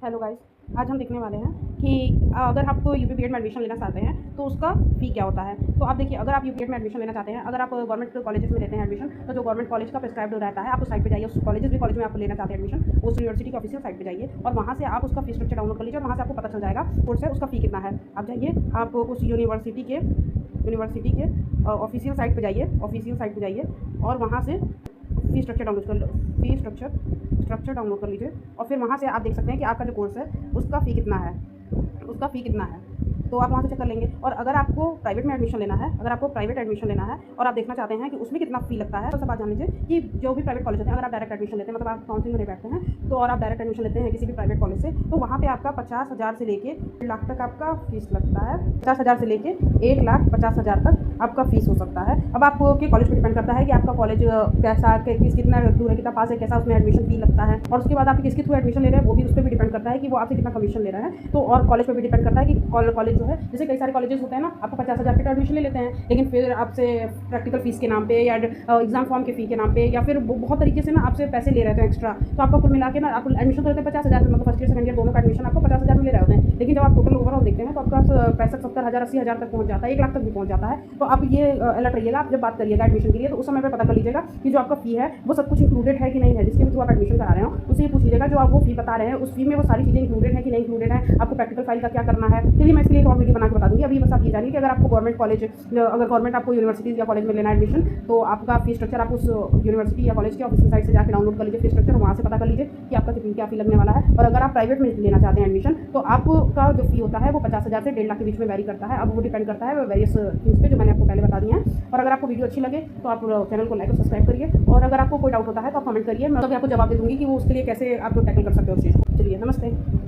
Hello guys, आज हम देखने वाले हैं कि अगर आप यूपी बीएड में एडमिशन लेना चाहते हैं तो उसका फ़ी क्या होता है। तो आप देखिए, अगर आप यूपी बीएड में एडमिशन लेना चाहते हैं, अगर आप गवर्नमेंट कॉलेजेस में लेते हैं एडमिशन, तो जो गवर्नमेंट कॉलेज का प्रिस्क्राइब्ड रहता है आप उस साइट पे जाइए। उस कॉलेज में आप लेना चाहते हैं एडमिशन, उस यूनिवर्सिटी की ऑफिशियल साइट पे जाइए और वहाँ से आप उसका फ़ी स्ट्रक्चर डाउनलोड कर लीजिए और वहाँ से आपको पता चल जाएगा कोर्स है उसका फ़ी कितना है। आप जाइए, आप उस यूनिवर्सिटी के ऑफिशियल साइट पे जाइए और वहाँ से फ़ी स्ट्रक्चर डाउनलोड कर लो। फ़ी स्ट्रक्चर डाउनलोड कर लीजिए और फिर वहाँ से आप देख सकते हैं कि आपका जो कोर्स है उसका फ़ी कितना है। तो आप वहाँ से चेक कर लेंगे। और अगर आपको प्राइवेट में एडमिशन लेना है, और आप देखना चाहते हैं कि उसमें कितना फ़ी लगता है, तो सब बात जान लीजिए कि जो भी प्राइवेट कॉलेज होते हैं, अगर आप डायरेक्ट एडमिशन लेते हैं, मतलब आप काउंसलिंग में नहीं बैठते हैं, तो और आप डायरेक्ट एडमिशन लेते हैं किसी भी प्राइवेट कॉलेज से, तो वहाँ पे आपका 50,000 से लेके 1 लाख तक आपका फ़ीस लगता है। 50,000 से लेके 1,50,000 तक आपका फ़ीस हो सकता है। अब आपके कॉलेज पर डिपेंड करता है कि आपका कॉलेज कैसा, कितना दूर है, कितना पास है, कैसा उसमें एडमिशन फ़ी लगता है। और उसके बाद आप किसके थ्रू एडमिशन ले रहे हैं वो भी उस पर भी डिपेंड करता है कि वो आपसे कितना कमीशन ले रहे हैं। तो और कॉलेज पर भी डिपेंड करता है कि कॉलेज जो है, जैसे कई सारे कॉलेजेस होते हैं ना, आपको 50,000 पे एडमिशन ले लेते हैं, लेकिन फिर आपसे प्रैक्टिकल फ़ीस के नाम पे या एग्जाम फॉर्म के फ़ी के नाम पे या फिर बहुत तरीके से ना आपसे पैसे ले रहे होते हैं एक्स्ट्रा। तो आपका कुल मिला के ना आप एडमिशन करते हैं 50,000 में, मतलब फर्स्ट ईयर सेकंड ईयर दोनों का एडमिशन आपको 50,000 में ले रहे होते हैं। लेकिन जब आप टोटल ओवरऑल देखते हैं तो आपका 65,000, 70,000, 80,000 तक पहुँच जाता है, 1 लाख तक भी पहुँच जाता है। तो आप ये अलर्ट रहिएगा, आप जब बात करिएगा एडमिशन के लिए तो उस समय पर पता कर लीजिएगा कि जो आपका फ़ी है वो सब कुछ इंक्लूडेड है कि नहीं है। जिसके भी थ्रू आप एडमिशन करा रहे हो उससे ये पूछ लीजिएगा जो आप वो फ़ी बता रहे हैं उस फ़ी में वो सारी चीज़ें इंक्लूडेड है कि नहीं इंक्लूडेड है, आपको प्रैक्टिकल फाइल का क्या करना है। चलिए मैं इसके लिए एक और वीडियो बना के बता दूँगी। अभी बस आप ये जानिए कि अगर आपको गवर्नमेंट आपको यूनिवर्सिटीज़ या कॉलेज में लेना एडमिशन, तो आपका फ़ी स्ट्रक्चर आप उस यूनिवर्सिटी या कॉलेज के ऑफिशियल साइट से जाकर डाउनलोड कर लीजिए फ़ी स्ट्रक्चर, वहाँ से पता कर लीजिए कि आपका क्या फ़ी लगने वाला है। और अगर आप प्राइवेट में लेना चाहते हैं एडमिशन, तो आपका जो फ़ी होता है वो 50,000 से 1.5 लाख के बीच में वैरी करता है। अब वो डिपेंड करता है वेरियस थिंग्स पे जो मैंने आपको पहले बता दिए हैं। और अगर आपको वीडियो अच्छी लगे तो आप चैनल को लाइक और सब्सक्राइब करिए, और अगर आपको कोई डाउट होता है तो आप कमेंट करिए, मैं तभी आपको जवाब दे दूँगी कि वो उसके लिए कैसे आप टैकल कर सकते हो उस चीज़ को। चलिए, नमस्ते।